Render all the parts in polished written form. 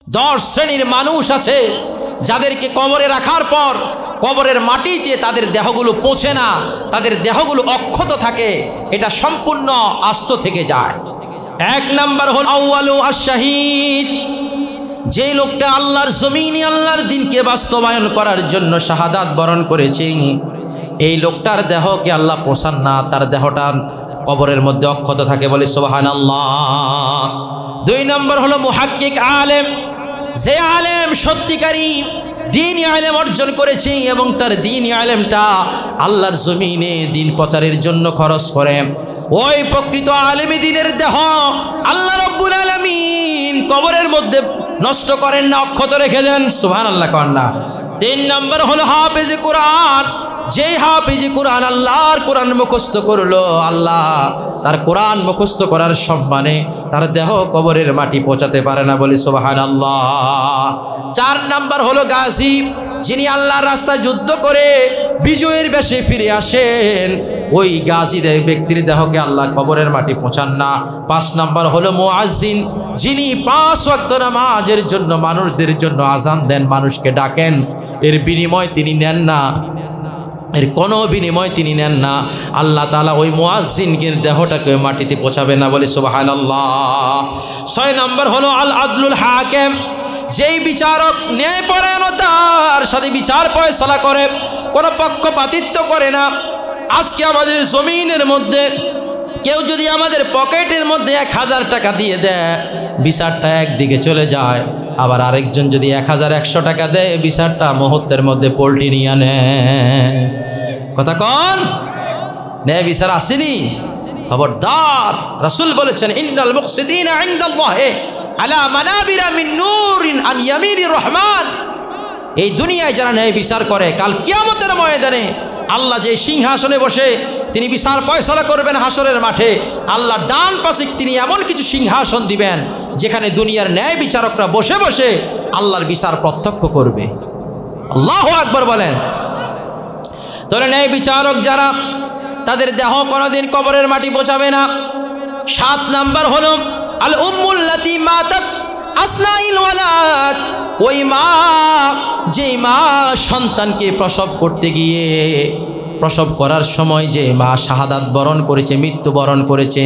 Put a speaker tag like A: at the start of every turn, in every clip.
A: 10 শ্রেণীর মানুষ আছে যাদেরকে কবরে রাখার পর কবরের মাটিতে তাদের দেহগুলো পৌঁছে না, তাদের দেহগুলো অক্ষত থাকে, এটা সম্পূর্ণ আস্ত থেকে যায়। 1 নাম্বার হল আউয়ালু আশ-শাহীদ, যে লোকটা আল্লাহর জমিনে আল্লাহর দ্বীনকে বাস্তবায়ন করার জন্য শাহাদাত বরণ করেছে, এই লোকটার দেহকে আল্লাহ পৌঁছান না, তার দেহটা কবরের মধ্যে অক্ষত থাকে, বলে সুবহানাল্লাহ। 2 নম্বর হলো মুহাক্কিক আলেম, যে আলেম সত্যিকারী দ্বীনি আলেম অর্জন করেছে এবং তার দ্বীনি আলেমটা আল্লাহর জমিনে দ্বীন প্রচারের জন্য খরচ করে, ওই প্রকৃত আলেমী দ্বীনের দেহ আল্লাহ রাব্বুল আলামিন কবরের মধ্যে নষ্ট করেন না, অক্ষত রেখে দেন, সুবহানাল্লাহ কন্যা। 3 নম্বর হলো হাফেজে কোরআন, যে হাফেজে কোরআন আল্লাহর কোরআন মুখস্থ করলো, আল্লাহ তার কোরআন মুখস্থ করার সম্মানে তার দেহ কবরের মাটি পৌঁছাতে পারে না, বলি সুবহানাল্লাহ। 4 নাম্বার হলো গাজী, যিনি আল্লাহর রাস্তায় যুদ্ধ করে বিজয়ের বেশে ফিরে আসেন, ওই গাজী ব্যক্তির দেহকে আল্লাহ কবরের মাটি পৌঁছান না। 5 নাম্বার হলো মুয়াজ্জিন, যিনি 5 ওয়াক্ত নামাজের জন্য মানুষদের জন্য আজান দেন, মানুষকে ডাকেন, এর বিনিময় তিনি নেন না, এর কোনো বিনিময় তিনি নেন না, আল্লাহ তাআলা ওই মুয়াজ্জিনের দেহটাকে মাটিতে পৌঁছাবে না, বলে সুবহানাল্লাহ। 6 নম্বর হলো আল আদলুল হাকিম, যেই বিচারক ন্যায়পরায়ণতার সাথে বিচার ফয়সালা করে, কোনো পক্ষপাতিত্ব করে না। আজকে আমাদের জমিনের মধ্যে কেউ যদি আমাদের পকেটের মধ্যে 1000 টাকা দিয়ে দেয়, বিচারটা একদিকে চলে যায়, আবার আরেকজন যদি 1100 টাকা দেয়, বিচারটা মুহূর্তের মধ্যে পল্টি নিয়ে আনে। কথা কন, ন্যায় বিচার আসেনি, খবরদার। রাসূল বলেছেন ইন্নাল মুকসিদিনা ইনদাল্লাহি আলা মানাবিরা মিন নূরিন আন ইয়ামিনির রহমান, এই দুনিয়ায় যারা ন্যায় বিচার করে, কাল কিয়ামতের ময়দানে আল্লাহ যে সিংহাসনে বসে তিনি বিচার ফয়সালা করবেন হাসরের মাঠে, আল্লাহ ডান পাশে তিনি এমন কিছু সিংহাসন দিবেন যেখানে দুনিয়ার ন্যায় বিচারকরা বসে বসে আল্লাহর বিচার প্রত্যক্ষ করবে। আল্লাহু আকবার বলেন। তাহলে ন্যায় বিচারক যারা, তাদের দেহ কোনোদিন কবরের মাটি পৌঁছাবে না। 7 নাম্বার হলো আল উম্মুল্লাতি মাতাত আসনাইল ওয়ালাদ, ওই মা, যে মা সন্তানকে প্রসব করতে গিয়ে, প্রসব করার সময় যে মা শাহাদাত বরণ করেছে, মৃত্যু বরণ করেছে,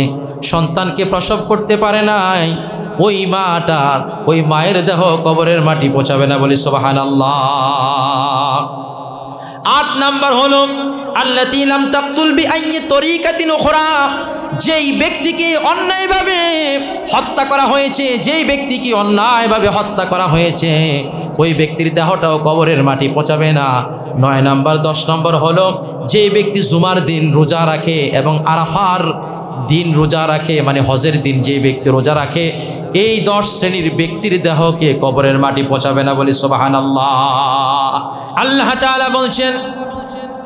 A: সন্তানকে প্রসব করতে পারে নাই, ওই মাটার, ওই মায়ের দেহ কবরের মাটি পৌঁছাবে না, বলি সুবহানাল্লাহ। 8 নাম্বার হলো আল্লাতী লাম তাকতুল বিআইয়ি তরিকাতিন উখরা, যেই ব্যক্তিকে অন্যায়ভাবে হত্যা করা হয়েছে, যেই ব্যক্তিকে অন্যায়ভাবে হত্যা করা হয়েছে, ওই ব্যক্তির দেহটাও কবরের মাটি পৌঁছাবে না। 9 নাম্বার 10 নম্বর হলো যে ব্যক্তি জুমার দিন রোজা রাখে এবং আরাফার দিন রোজা রাখে, মানে হজের দিন যে ব্যক্তি রোজা রাখে, এই 10 শ্রেণীর ব্যক্তির দেহকে কবরের মাটি পৌঁছাবে না, বলি সুবহানাল্লাহ। আল্লাহ তাআলা বলছেন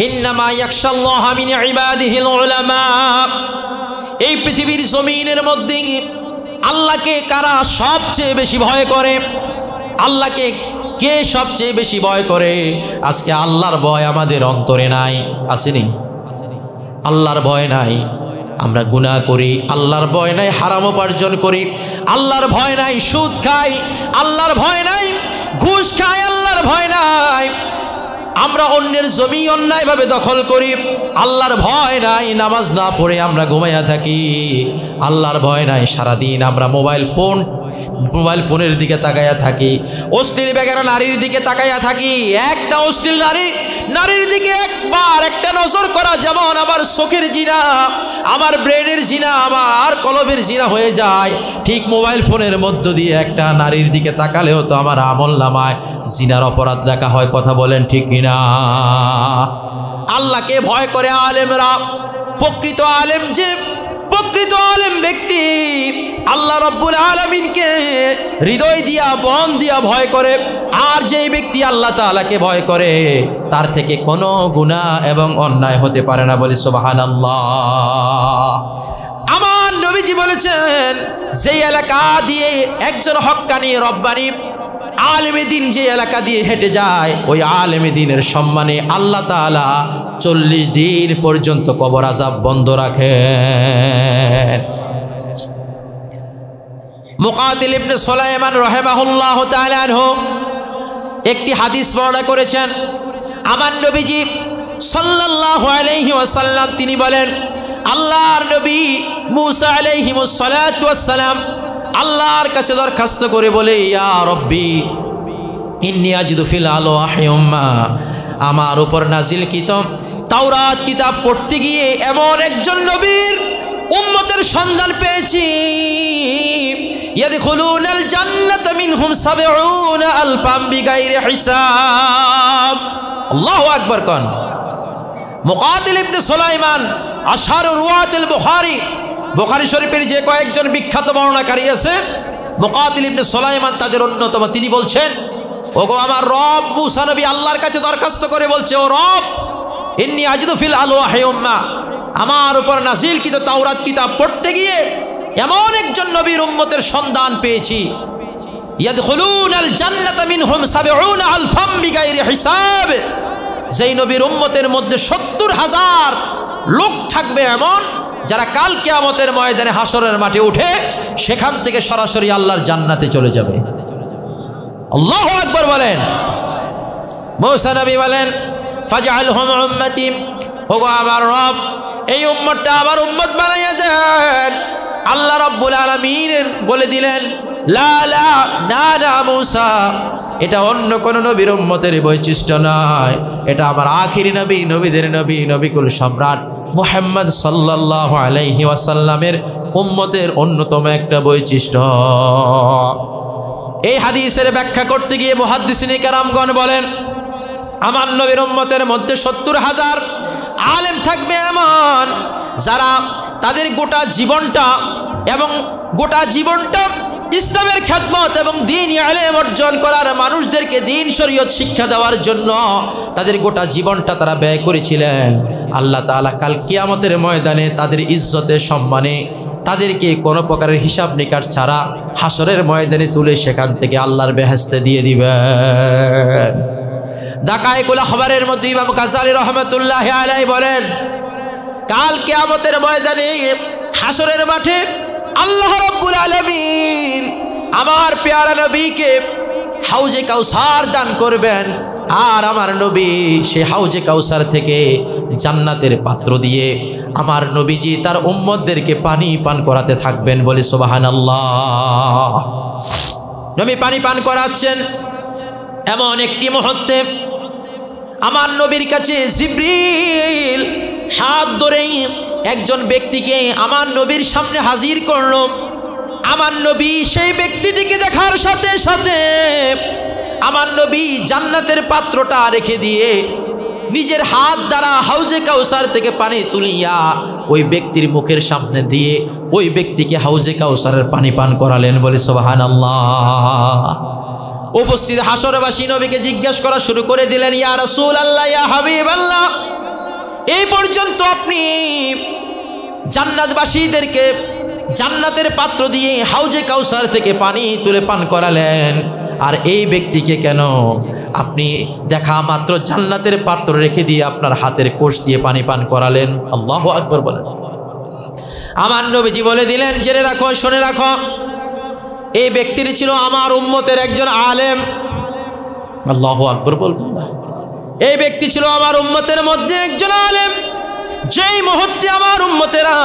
A: ইন্নামা ইয়াখশাল্লাহা মিন ইবাদিহিল উলামা, এই পৃথিবীর জমিনের মধ্যে আল্লাহকে কারা সবচেয়ে বেশি ভয় করে, আল্লাহকে কে সবচেয়ে বেশি ভয় করে? আজকে আল্লাহর ভয় আমাদের অন্তরে নাই, আসেনি? আল্লাহর ভয় নাই, আমরা গুনাহ করি, আল্লাহর ভয় নাই হারাম উপার্জন করি, আল্লাহর ভয় নাই সুদ খাই, আল্লাহর ভয় নাই ঘুষ খাই, আল্লাহর ভয় নাই আমরা অন্যের জমি অন্যায়ভাবে দখল করি, আল্লাহর ভয় নাই নামাজ না পড়ে আমরা ঘুমাইয়া থাকি, আল্লাহর ভয় নাই সারাদিন আমরা মোবাইল ফোনের দিকে তাকাইয়া থাকি, অশ্লীল বেগানা নারীর দিকে তাকাইয়া থাকি। একটা অশ্লীল নারীর দিকে একবার একটা নজর করা যেমন আমার চোখের জিনা, আমার ব্রেনের জিনা, আমার কলবের জিনা হয়ে যায়, ঠিক মোবাইল ফোনের মধ্য দিয়ে একটা নারীর দিকে তাকালেও তো আমার আমলনামায় জিনার অপরাধ লেখা হয়। কথা বলেন ঠিক কিনা? আল্লাহকে ভয় করে আলেমরা, প্রকৃত আলেম যে প্রকৃত আলেম ব্যক্তি আল্লাহ রাব্বুল আলামিনকে হৃদয় দিয়া মন দিয়া ভয় করে, আর যেই ব্যক্তি আল্লাহ তাআলাকে ভয় করে তার থেকে কোনো গুনাহ এবং অন্যায় হতে পারে না, বলি সুবহানাল্লাহ। আমার নবীজি বলেছেন যেই এলাকা দিয়ে একজন হক্কানি রব্বানি আলেমে দিন যে এলাকা দিয়ে হেঁটে যায়, ওই আলেমে দিনের সম্মানে আল্লাহ তাআলা 40 দিন পর্যন্ত কবর আযাব বন্ধ রাখেন। মুকাতিল ইবনে সুলাইমান রাহিমাহুল্লাহ তাআলা আনহু একটি হাদিস বর্ণনা করেছেন। আমার নবীজি সাল্লাল্লাহু আলাইহি ওয়াসাল্লাম তিনি বলেন, আল্লাহর নবী মুসা আলাইহিমুস সালাতু ওয়াস সালাম আল্লাহর কাছে দরখাস্ত করে বলে, ইয়া রব্বি ইন্নী আজিদু ফিল আলওয়াহি উম্মা, আমার উপর নাজিলকৃত তাওরাত কিতাব পড়তে গিয়ে এমন একজন নবীর উম্মতের সন্ধান পেয়েছি, ইয়াদখুলুনাল জান্নাতা মিনহুম ৭০ আলফাম বিগাইরি হিসাব। আল্লাহু আকবার কোন। মুকাতিল ইবনে সুলাইমান আশহারু রুওয়াতিল বুখারী, বুখারী শরীফের যে কয়েকজন বিখ্যাত বর্ণনাকারী আছে, মুকাতিল ইবনে সুলাইমান তাদের অন্যতম। তিনি বলছেন, ওগো আমার রব, মুসা নবী আল্লাহর কাছে দরখাস্ত করে বলছে, ও রব, ইন্নী আজিদু ফিল আলওয়াহি উম্মা, আমার উপর নাজিলকৃত তাওরাত কিতাব পড়তে গিয়ে এমন একজন নবীর উম্মতের সন্ধান পেয়েছি, ইয়াদখুলুনাল জান্নাতা মিনহুম ৭০ আলফাম বিগাইরি হিসাব, যেই নবীর উম্মতের মধ্যে ৭০,০০০ লোক থাকবে এমন, যারা কাল কিয়ামতের ময়দানে হাসরের মাঠে উঠে সেখান থেকে সরাসরি আল্লাহর জান্নাতে চলে যাবে। আল্লাহু আকবার বলেন। মুসা নবী বলেন, ফাজআলহুম উম্মতি, ওগো আমার রব, এই উম্মতটা আমার উম্মত বানাইয়া দেন। আল্লাহ রাব্বুল আলামিন বলে দিলেন, লা লা, না না মুসা, এটা অন্য কোন নবীর উম্মতের বৈশিষ্ট্য নয়, এটা আমার আখিরি নবী, নবীদের নবী, নবিকুল সম্রাট মুহাম্মদ সাল্লাল্লাহু আলাইহি ওয়াসাল্লামের উম্মতের অন্যতম একটা বৈশিষ্ট্য। এই হাদিসের ব্যাখ্যা করতে গিয়ে মুহাদ্দিসিনে কেরামগণ বলেন, আমার নবীর উম্মতের মধ্যে ৭০,০০০ আলেম থাকবে এমন, যারা তাদের গোটা জীবনটা ইসলামের খেদমত এবং দ্বীন ইলম অর্জন করার, মানুষদেরকে দ্বীন শরীয়ত শিক্ষা দেওয়ার জন্য তাদের গোটা জীবনটা তারা ব্যয় করেছিলেন। আল্লাহ তাআলা কাল কিয়ামতের ময়দানে তাদের ইজ্জতে সম্মানে তাদেরকে কোনো প্রকারের হিসাব নিকাশ ছাড়া হাসরের ময়দানে তুলে সেখান থেকে আল্লাহর বেহেশতে দিয়ে দিবেন। দাকায়েকুল আখবারের মধ্যে ইমাম গাজ্জালী রহমাতুল্লাহি আলাইহি বলেন, কাল কিয়ামতের ময়দানে হাসরের মাঠে আল্লাহ রাব্বুল আলামিন আমার পেয়ারা নবীকে হাউজে কাউসার দান করবেন, আর আমার নবী সে হাউজে কাউসার থেকে জান্নাতের পাত্র দিয়ে আমার নবীজি তার উম্মতদেরকে পানি পান করাতে থাকবেন। বলে সুবহানাল্লাহ। নবী পানি পান করাচ্ছেন। এমন একটি মুহূর্তে আমার নবীর কাছে জিবরিল হাত ধরেই একজন ব্যক্তিকে আমার নবীর সামনে হাজির করল। আমার নবী সেই ব্যক্তিটিকে দেখার সাথে সাথে আমার নবী জান্নাতের পাত্রটা রেখে দিয়ে নিজের হাত দ্বারা হাউজে কাউসার থেকে পানি তুলিয়া ওই ব্যক্তির মুখের সামনে দিয়ে ওই ব্যক্তিকে হাউজে কাউসারের পানি পান করালেন। বলে সুবহানাল্লাহ। উপস্থিত হাসরবাসী নবীকে জিজ্ঞাসা করা শুরু করে দিলেন, ইয়া রাসূলুল্লাহ, ইয়া হাবিবাল্লাহ, এই পর্যন্ত আপনি জান্নাতবাসীদেরকে জান্নাতের পাত্র দিয়ে হাউজে কাউসার থেকে পানি তুলে পান করালেন, আর এই ব্যক্তিকে কেন আপনি দেখা মাত্র জান্নাতের পাত্র রেখে দিয়ে আপনার হাতের কোষ দিয়ে পানি পান করালেন? আল্লাহু আকবার বলেন। আমার নবীজি বলে দিলেন, জেনে রাখো, শুনে রাখো, এই ব্যক্তিটি ছিল আমার উম্মতের একজন আলেম। আল্লাহু আকবার বলবেন না? এই ব্যক্তি ছিল আমার উম্মতের মধ্যে একজন আলেম। যেই মুহূর্তে আমার উম্মতেরা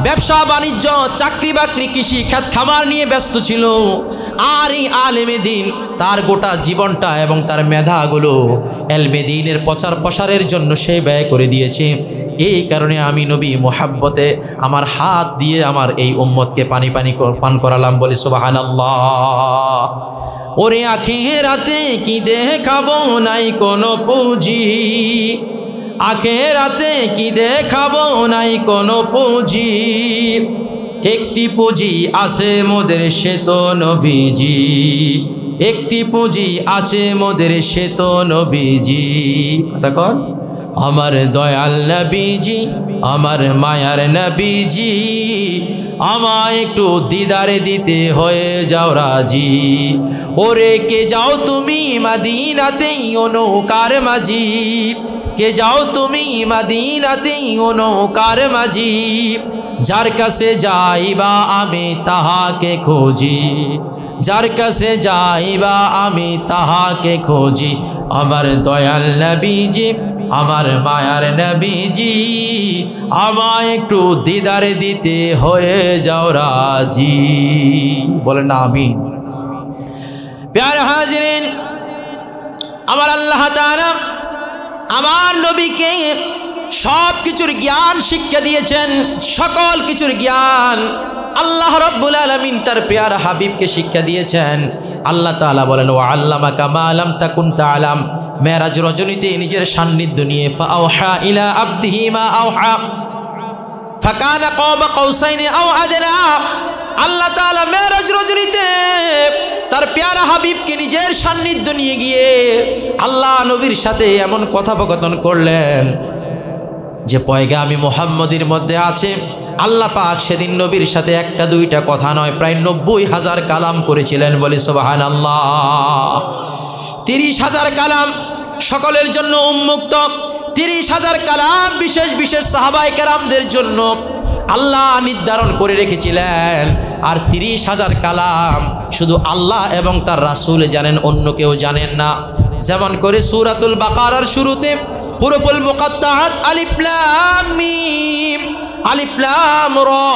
A: ব্যবসা বাণিজ্য, চাকরি বাকরি, কৃষি খাত খামার নিয়ে ব্যস্ত ছিল, আর এই আলেমে দিন তার গোটা জীবনটা এবং তার মেধাগুলো এলমে দ্বীনের প্রচার প্রসারের জন্য সে ব্যয় করে দিয়েছে। এই কারণে আমি নবী মোহাব্বতে আমার হাত দিয়ে আমার এই উম্মতকে পানি পান করালাম। বলে সুবহানাল্লাহ। ওরে আখিরাতে কি দেখাবো নাই কোনো পুঁজি, আখিরাতে কি দেখাবো নাই কোনো পুঁজি, একটি পুঁজি আছে মোদের সে তো নবীজি, একটি পুঁজি আছে মোদের সে তো নবীজি। কথা কর। আমার দয়াল নবীজি, আমার মায়ার নবীজি, আমায় একটু দিদারে দিতে হয়ে যাও রাজি। ওরে কে যাও তুমি মদিনাতেই ও নৌকার মাঝি, কে যাও তুমি মদিনাতেই ও নৌকার মাঝি, যার কাছে যাইবা আমি তাহাকে খুঁজি, যার কাছে যাইবা আমি তাহাকে খুঁজি, আমার দয়াল নবীজি, আমার মায়ার নবীজি, আমায় একটু দিদারে দিতে হয়ে যাও রাজি। বলেন না আমিন। প্যারে হাজিরিন, আমার আল্লাহ তাআলা আমার নবীকে সব কিছুর জ্ঞান শিক্ষা দিয়েছেন, সকল কিছুর জ্ঞান আল্লাহ রাব্বুল আলামিন তার প্যারা হাবিবকে শিক্ষা দিয়েছেন। আল্লাহ তাআলা বলেন, ওয়া আল্লামাকা মা লাম তাকুন তা'লাম। মেরাজ রজনীতে নিজের সান্নিধ্য নিয়ে ফাআওহা ইলা আবদিহি মা আওহা ফাকানা কাবা কাউসাইনি আও আদনা। আল্লাহ তাআলা মেরাজ রজনীতে তার প্যারা হাবিবকে নিজের সান্নিধ্য নিয়ে গিয়ে আল্লাহ নবীর সাথে এমন কথোপকথন করলেন যে পয়গামি মুহাম্মদের মধ্যে আছে। আল্লাহ পাক সেদিন নবীর সাথে একটা দুইটা কথা নয়, প্রায় 90,000 কালাম করেছিলেন। বলি সুবহানাল্লাহ। 30,000 কালাম সকলের জন্য উন্মুক্ত, 30,000 কালাম বিশেষ বিশেষ সাহাবায়ে কেরামদের জন্য আল্লাহ নির্ধারণ করে রেখেছিলেন। আর 30,000 কালাম শুধু আল্লাহ এবং তার রাসূল জানেন, অন্য কেউ জানেন না। যেমন করে সূরাতুল বাকারার শুরুতে হুরুফুল মুকাত্তাআত আলিফ লাম মিম, আলিফ লাম রা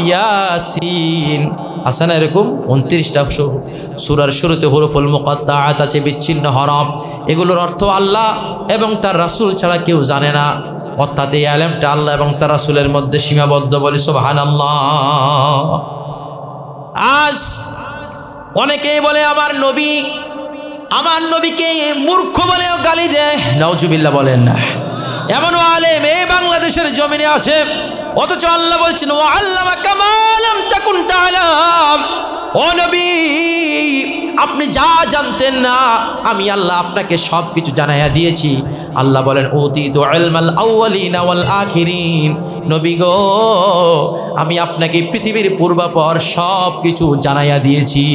A: ইয়াসিন আছে না, এরকম 29টা সূরার শুরুতে হুরুফুল মুকাত্তাআত আছে, বিচ্ছিন্ন হরফ। এগুলোর অর্থ আল্লাহ এবং তার রাসূল ছাড়া কেউ জানে না। অর্থাৎ এই আলেমটা আল্লাহ এবং তার রাসূলের মধ্যে সীমাবদ্ধ। বলি সুবহানাল্লাহ। আজ অনেকেই বলে আমার নবীকে মূর্খ বলেও গালি দেয়, নাউজুবিল্লাহ বলেন না। এমন আলেম এই বাংলাদেশের জমিনে আছে, অথচ আল্লাহ বলছেন, ওয়া আল্লামাকা মা লাম তাকুন তা'লাম। ও নবী, আপনি যা জানতেন না আমি আল্লাহ আপনাকে সব কিছু জানাইয়া দিয়েছি। আল্লাহ বলেন, উতিতু ইলমাল আউয়ালিনা ওয়াল আখিরিন। নবী গো, আমি আপনাকে পৃথিবীর পূর্বাপর সব কিছু জানাইয়া দিয়েছি।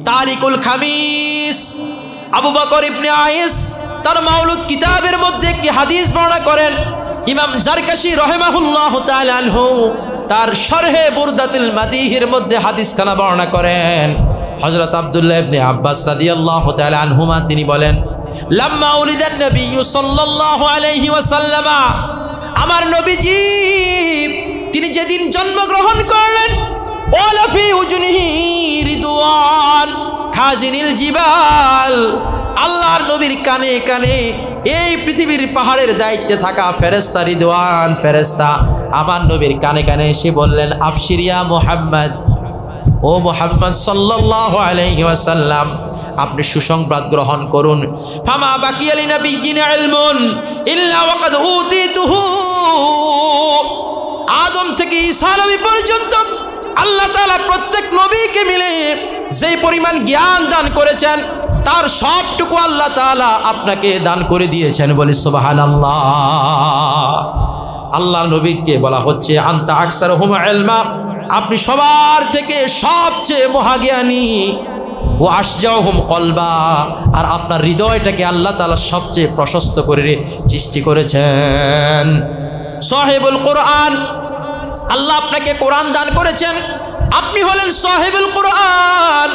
A: তারিকুল খামিস আবু বকর ইবনে আইস তার মাউলুদ কিতাবের মধ্যে একটি হাদিস বর্ণনা করেন। ইমাম জারকাশি রাহিমাহুল্লাহ তাআলা আনহু তার শরহে বুরদাতুল মাদিহির মধ্যে হাদিসখানা বর্ণনা করেন। হযরত আব্দুল্লাহ ইবনে আব্বাস রাদিয়াল্লাহু তাআলা আনহুমা তিনি বলেন, লাম্মা উলিদান নবী সাল্লাল্লাহু আলাইহি ওয়াসাল্লাম, আমার নবীজি তিনি যেদিন জন্মগ্রহণ করলেন, ওয়ালা ফি উজুনিহি রিদওয়ান খাজিনিল জিবাল। আল্লাহর নবীর কানে কানে এই পৃথিবীর পাহাড়ের দায়িত্বে থাকা ফেরেশতা রিদওয়ান ফেরেশতা আমার নবীর কানে কানে এসে বললেন, আবশিরিয়া মুহাম্মদ, ও মুহাম্মদ সাল্লাল্লাহু আলাইহি ওয়াসাল্লাম, আপনি সুসংবাদ গ্রহণ করুন। ফামা বাকিয়া লিনাবিয়্যিন ইলমুন ইল্লা ওয়াকাদ উতিতুহু। আদম থেকে ঈসা নবী পর্যন্ত আল্লাহ তাআলা প্রত্যেক নবীকে মিলে যে পরিমাণ জ্ঞান দান করেছেন তার সবটুকু আল্লাহ তাআলা আপনাকে দান করে দিয়েছেন। বলি সুবহানাল্লাহ। আল্লাহ নবীকে বলা হচ্ছে, আনতা আকসারুহুম ইলমা, আপনি সবার থেকে সবচেয়ে মহাজ্ঞানী। ও আশজাউহুম কলবা, আর আপনার হৃদয়টাকে আল্লাহ তাআলা সবচেয়ে প্রশস্ত করে সৃষ্টি করেছেন। সাহিবুল কোরআন, আল্লাহ আপনাকে কোরআন দান করেছেন, আপনি হলেন সাহিবুল কোরআন।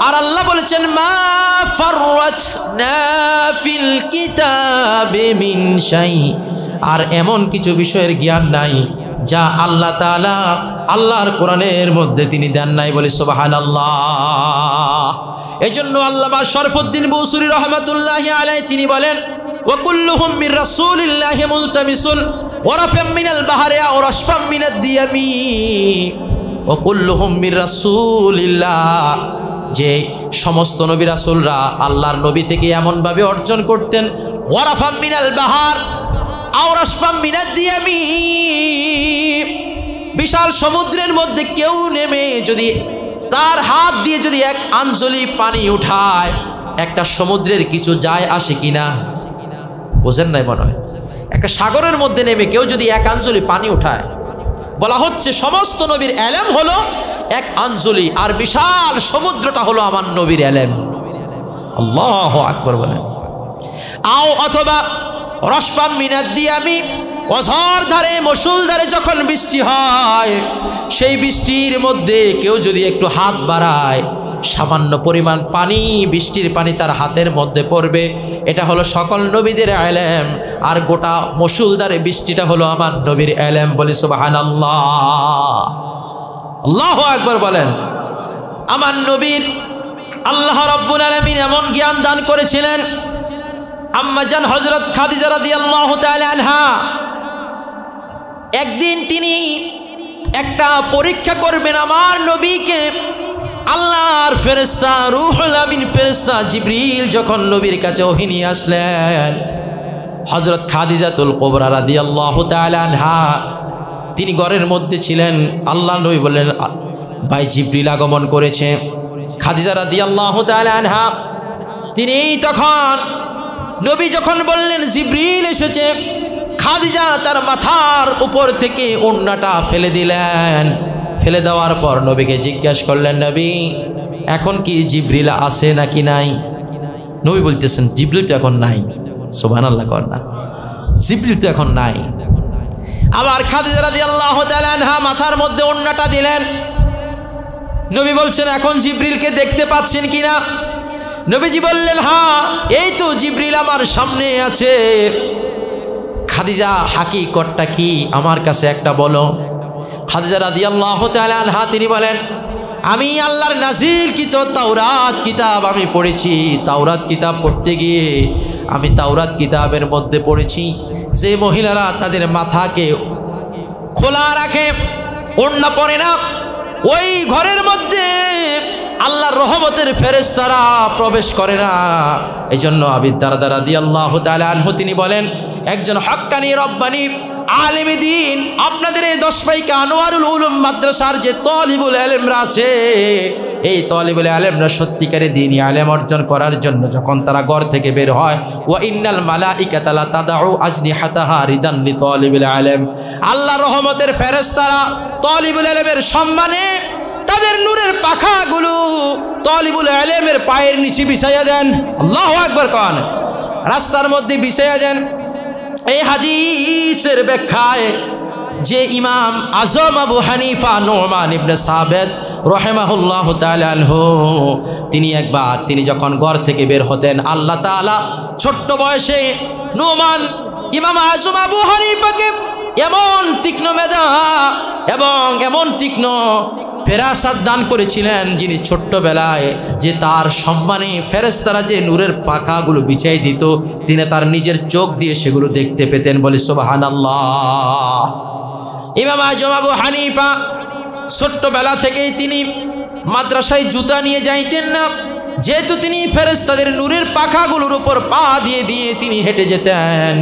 A: আর আল্লাহ বলেছেন, মা ফাররাতনা ফিল কিতাবি মিন শাই, আর এমন কিছু বিষয়ের জ্ঞান নাই যা আল্লাহ তাআলা আল্লাহর কোরআনের মধ্যে তিনি দেন নাই। বলে সুবহানাল্লাহ। এজন্য আল্লামা শরফুদ্দীন বুসরি রহমাতুল্লাহি আলাইহি তিনি বলেন, ওয়া কুল্লুহুম মির রাসূলিল্লাহি মুলতামিসুন ওয়ারাফাম মিনাল বাহরি ওয়া রাশফাম মিনাদ দিয়ামি ওয়া কুল্লুহুম মির রাসূলিল্লাহ। যে সমস্ত নবী রাসূলরা আল্লাহর নবী থেকে এমনভাবে অর্জন করতেন, ওয়ারাফাম মিনাল বাহার ওয়া রাশফাম মিনাদ দিয়ামি, বিশাল সমুদ্রের মধ্যে কেউ নেমে যদি তার হাত দিয়ে যদি এক আঞ্জলি পানি উঠায়, একটা সমুদ্রের কিছু যায় আসে কিনা? বোঝেন নাই মনে হয়? একটা সাগরের মধ্যে নেমে কেউ যদি এক আঞ্জলি পানি উঠায়, বলা হচ্ছে সমস্ত নবীর এলেম হলো এক আঞ্জলি, আর বিশাল সমুদ্রটা হলো আমার নবীর এলেম। আল্লাহু আকবার বলেন। আও অথবা রশফাম মিনাদ দিয়ামি, অঝর ধারে মুষলধারে যখন বৃষ্টি হয়, সেই বৃষ্টির মধ্যে কেউ যদি একটু হাত বাড়ায়, সামান্য পরিমাণ পানি, বৃষ্টির পানি তার হাতের মধ্যে পড়বে। এটা হলো সকল নবীদের ইলম, আর গোটা মুষলধারে বৃষ্টিটা হলো আমার নবীর ইলম। বলি সুবহানাল্লাহ, আল্লাহু আকবার বলেন। আমার নবীর আল্লাহ রাব্বুল আলামিন এমন জ্ঞান দান করেছিলেন। আম্মা জান হযরত খাদিজা রাদিয়াল্লাহু তাআলা আনহা একদিন তিনি একটা পরীক্ষা করবেন আমার নবীকে। আল্লাহর ফেরেশতা রূহুল আমিন ফেরেশতা জিবরিল যখন নবীর কাছে ওহী নিয়ে আসলেন, হযরত খাদিজাতুল কুবরা রাদিয়াল্লাহু তাআলা আনহা তিনি ঘরের মধ্যে ছিলেন। আল্লাহ নবী বললেন, ভাই জিবরিল আগমন করেছে। খাদিজা রাদিয়াল্লাহু তাআলা আনহা তিনি তখন নবী যখন বললেন জিবরিল এসেছে, খাদিজা তার মাথার উপর থেকে ওড়নাটা ফেলে দিলেন। ফেলে দেওয়ার পর নবীকে জিজ্ঞাসা করলেন, নবী এখন কি জিবরিল আছে নাকি নাই? নবী বলতেছেন, জিবরিল তো এখন নাই। সুবহানাল্লাহ কর না, জিবরিল তো এখন নাই। আবার খাদিজা রাদিয়াল্লাহু তাআলা আনহা মাথার মধ্যে ওড়নাটা দিলেন। নবী বলছেন, এখন জিবরিলকে দেখতে পাচ্ছেন কিনা? নবীজি বললেন, হ্যাঁ এই তো জিবরিল আমার সামনে আছে। খাদিজা হাকিকতটা কি আমার কাছে একটা বলো। খাদিজা রাদিয়াল্লাহু তাআলা আনহা তিনি বলেন, আমি আল্লাহর নাজিলকৃত তাওরাত কিতাব আমি পড়েছি। তাওরাত কিতাব পড়তে গিয়ে আমি তাওরাত কিতাবের মধ্যে পড়েছি যে মহিলারা তাদের মাথাকে খোলা রাখে, ওড়না পরে না, ওই ঘরের মধ্যে আল্লাহর রহমতের ফেরেশতারা প্রবেশ করে না। এই জন্য আবু দারদা রাদিয়াল্লাহু তাআলা আনহু তিনি বলেন, একজন হক্কানি রব্বানি আলেমে দ্বীন আপনাদের এই 10 পাইকা আনোয়ারুল উলুম মাদ্রাসার যে তালিবুল ইলমরা আছে, এই তালিবুল ইলমরা সত্যিকারের দ্বীনি ইলম অর্জন করার জন্য যখন তারা ঘর থেকে বের হয়, ওয়া ইন্নাল মালাইকাতা লা তাদাউ আজনিহাতাহা রিদান লিতালিবিল ইলম, আল্লাহর রহমতের ফেরেশতারা তালিবুল ইলমের সম্মানে তাদের নূরের পাখাগুলো তালিবুল ইলমের পায়ের নিচে বিছাইয়া দেন। আল্লাহু আকবার কোন, রাস্তার মধ্যে বিছাইয়া দেন। এই হাদিসের ব্যাখ্যায় যে ইমাম আজম আবু হানিফা নুমান ইবনে সাবিত রাহিমাহুল্লাহু তাআলা আনহু তিনি যখন ঘর থেকে বের হতেন, আল্লাহ তাআলা ছোট্ট বয়সে নুমান ইমাম আজম আবু হানিফাকে এমন তীক্ষ্ণ মেধা এবং এমন তীক্ষ্ণ ফেরাসাত দান করেছিলেন, যিনি ছোট্টবেলায় যে তার সম্মানে ফেরেশতারা যে নূরের পাখাগুলো বিছাই দিত, তিনি তার নিজের চোখ দিয়ে সেগুলো দেখতে পেতেন। বলি সুবহানাল্লাহ। ইমাম আজম আবু হানিফা ছোট্টবেলা থেকেই তিনি মাদ্রাসায় জুতা নিয়ে যাইতেন না, যেহেতু তিনি ফেরেশতাদের নূরের পাখাগুলোর উপর পা দিয়ে দিয়ে তিনি হেঁটে যেতেন।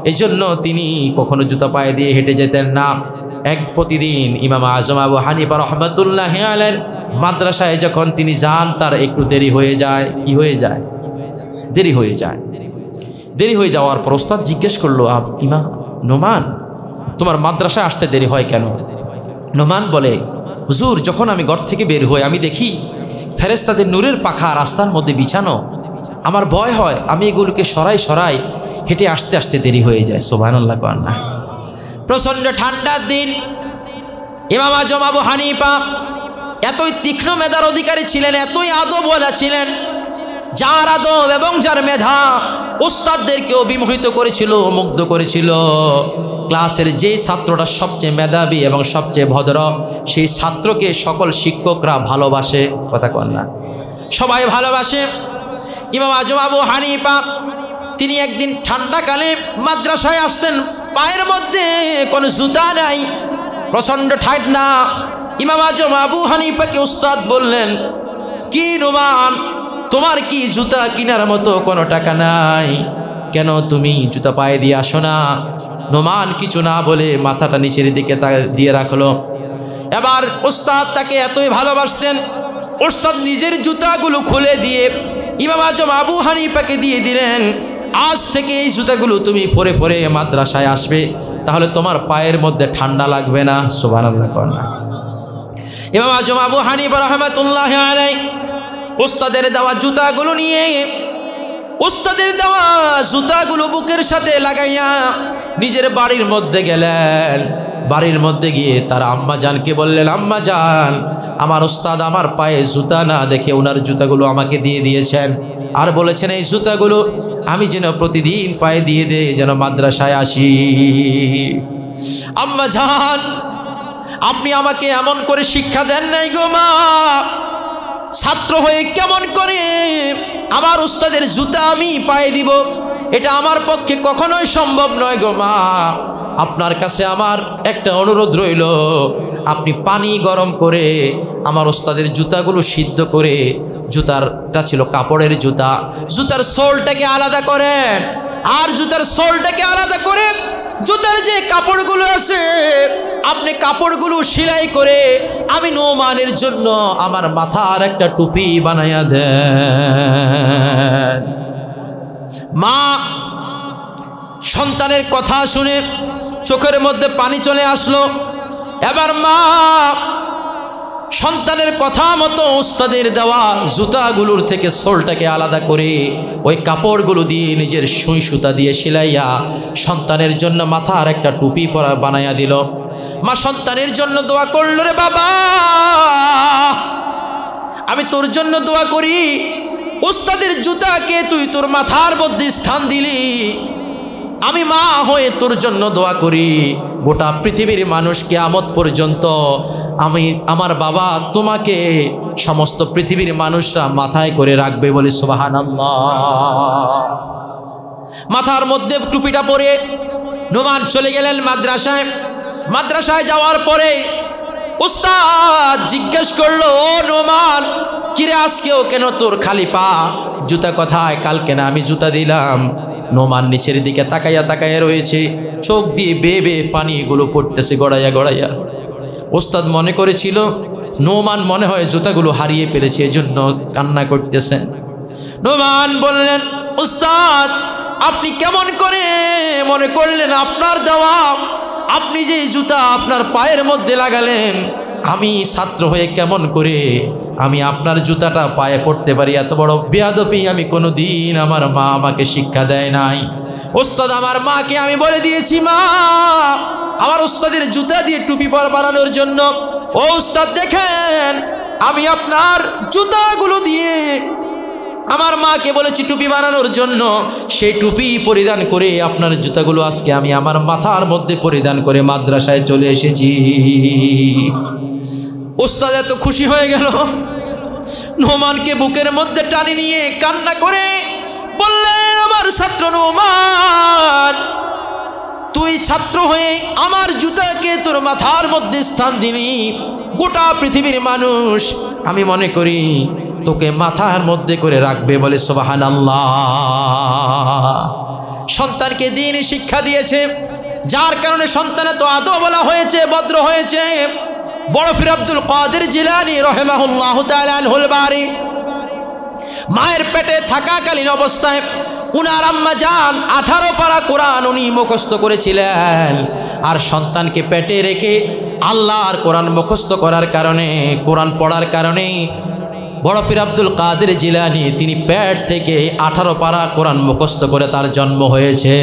A: এজন্য তিনি কখনো জুতা পায়ে দিয়ে হেঁটে যেতেন না। প্রতিদিন ইমাম আজম আবু হানিফা রহমাতুল্লাহি আলাইহির মাদ্রাসায় যখন তিনি যান, তার একটু দেরি হয়ে যায়। কি হয়ে যায়? দেরি হয়ে যায়। দেরি হয়ে যাওয়ার পর ওস্তাদ জিজ্ঞেস করলো, ইমাম নোমান, তোমার মাদ্রাসায় আসতে দেরি হয় কেন? নোমান বলে, হুজুর যখন আমি ঘর থেকে বের হই আমি দেখি ফেরেশতাদের নূরের পাখা রাস্তার মধ্যে বিছানো, আমার ভয় হয়, আমি এগুলোকে সরাই হেঁটে আসতে আসতে দেরি হয়ে যায়। সুবহানাল্লাহ কোন না। প্রচণ্ড ঠান্ডার দিন ইমাম আজম আবু হানিফা এতই তীক্ষ্ণ মেধার অধিকারী ছিলেন, এতই আদবওয়ালা ছিলেন, যার আদব এবং যার মেধা উস্তাদদেরকেও বিমোহিত করেছিল, মুগ্ধ করেছিল। ক্লাসের যেই ছাত্রটা সবচেয়ে মেধাবী এবং সবচেয়ে ভদ্র, সেই ছাত্রকে সকল শিক্ষকরা ভালোবাসে। কথা কন না, সবাই ভালোবাসে। ইমাম আজম আবু হানিফা তিনি একদিন ঠান্ডাকালে মাদ্রাসায় আসতেন, পায়ের মধ্যে কোনো জুতা নাই, প্রচণ্ড ঠান্ডা। ইমাম আজম আবু হানিফাকে উস্তাদ বললেন, কি নোমান, তোমার কি জুতা কেনার মতো কোনো টাকা নাই? কেন তুমি জুতা পায়ে দিয়ে আসো না? নোমান কিছু না বলে মাথাটা নিচের দিকে দিয়ে রাখলো। এবার উস্তাদ তাকে এতই ভালোবাসতেন, উস্তাদ নিজের জুতাগুলো খুলে দিয়ে ইমাম আজম আবু হানিফাকে দিয়ে দিলেন, আজ থেকে এই জুতাগুলো তুমি পরে পরে মাদ্রাসায় আসবে, তাহলে তোমার পায়ের মধ্যে ঠান্ডা লাগবে না। সুবহানাল্লাহ কোন না। ইমাম আজম আবু হানিফা রাহমাতুল্লাহি আলাইহি উস্তাদের দেওয়া জুতাগুলো নিয়ে উস্তাদের দেওয়া জুতাগুলো বুকের সাথে লাগাইয়া নিজের বাড়ির মধ্যে গেলেন। বাড়ির মধ্যে গিয়ে তার আম্মা জানকে বললেন, আম্মা জান, আমার উস্তাদ আমার পায়ে জুতা না দেখে ওনার জুতাগুলো আমাকে দিয়ে দিয়েছেন, আর বলেছেন এই জুতাগুলো আমি যেন প্রতিদিন পায়ে দিয়ে দেই, যেন মাদ্রাসায় আসি। আম্মা জান, আপনি আমাকে এমন করে শিক্ষা দেন নাই গো মা, ছাত্র হয়ে কেমন করে আমার উস্তাদের জুতা আমি পায়ে দিব, এটা আমার পক্ষে কখনোই সম্ভব নয় গো মা। আপনার কাছে আমার একটা অনুরোধ রইল, আপনি পানি গরম করে আমার উস্তাদের জুতাগুলো সিদ্ধ করে, জুতারটা ছিল কাপড়ের জুতা, জুতার সোলটাকে আলাদা করেন, আর জুতার সোলটাকে আলাদা করে জুতার যে কাপড়গুলো আছে আপনি কাপড়গুলো সেলাই করে আমি নোমানের জন্য আমার মাথার একটা টুপি বানাইয়া দেন। মা সন্তানের কথা শুনে চোখের মধ্যে পানি চলে আসলো। এবার মা সন্তানের কথা মতো উস্তাদের দেওয়া জুতাগুলোর থেকে সোলটাকে আলাদা করে ওই কাপড়গুলো দিয়ে নিজের সুই সুতা দিয়ে সেলাইয়া সন্তানের জন্য মাথার একটা টুপি পরা বানাইয়া দিল। মা সন্তানের জন্য দোয়া করল, রে বাবা আমি তোর জন্য দোয়া করি, উস্তাদের জুতাকে তুই তোর মাথার মধ্যে স্থান দিলি, আমি মা হয়ে তোর জন্য দোয়া করি, গোটা পৃথিবীর মানুষ কিয়ামত পর্যন্ত আমি আমার বাবা তোমাকে সমস্ত পৃথিবীর মানুষরা মাথায় করে রাখবে বলে সুবহানাল্লাহ। মাথার মধ্যে টুপিটা পরে নোমান চলে গেলেন মাদ্রাসায়। মাদ্রাসায় যাওয়ার পরে উস্তাদ জিজ্ঞেস করলো, ও নোমান, কিরে আজকেও কেন তোর খালি পা, জুতা কোথায়? কালকে না আমি জুতা দিলাম। নোমান নিচের দিকে তাকাইয়া তাকাইয়া রয়েছে, চোখ দিয়ে বেয়ে বেয়ে পানিগুলো পড়তেছে গড়াইয়া গড়াইয়া। ওস্তাদ মনে করেছিল নোমান মনে হয় জুতাগুলো হারিয়ে ফেলেছে, এজন্য কান্না করতেছেন। নোমান বললেন, উস্তাদ আপনি কেমন করে মনে করলেন আপনার দেওয়া, আপনি যে জুতা আপনার পায়ের মধ্যে লাগালেন, আমি ছাত্র হয়ে কেমন করে আমি আপনার জুতাটা পায়ে পড়তে পারি? এত বড় বেয়াদবি আমি কোনো দিন আমার মা আমাকে শিক্ষা দেয় নাই। ওস্তাদ আমার মাকে আমি বলে দিয়েছি, মা আমার ওস্তাদের জুতা দিয়ে টুপি বানানোর জন্য। ও ওস্তাদ দেখেন, আমি আপনার জুতাগুলো দিয়ে আমার মাকে বলেছি টুপি বানানোর জন্য, সেই টুপি পরিধান করে আপনার জুতাগুলো আজকে আমি আমার মাথার মধ্যে পরিধান করে মাদ্রাসায় চলে এসেছি। ওস্তাদ এত খুশি হয়ে গেল, নোমানকে বুকের মধ্যে টানি নিয়ে কান্না করে বললেন, আমার ছাত্র নোমান, তুই ছাত্র হয়ে আমার জুতাকে তোর মাথার মধ্যে স্থান দিলি, গোটা পৃথিবীর মানুষ আমি মনে করি তোকে মাথার মধ্যে করে রাখবে বলে সুবহানাল্লাহ। সন্তানকে দ্বীন শিক্ষা দিয়েছে, যার কারণে সন্তান এত আদব বলা হয়েছে, ভদ্র হয়েছে। বড় পীর আব্দুল কাদের জিলানী রাহিমাহুল্লাহু তাআলা আনহুল বারী মায়ের পেটে থাকাকালীন অবস্থায় উনার আম্মা জান 18 পারা কোরআন উনি মুখস্থ করেছিলেন, আর সন্তানকে পেটে রেখে আল্লাহর কোরআন মুখস্থ করার কারণে, কোরআন পড়ার কারণে বড় পীর আব্দুল কাদের জিলানী তিনি পেট থেকে 18 পারা কোরআন মুখস্থ করে তার জন্ম হয়েছে।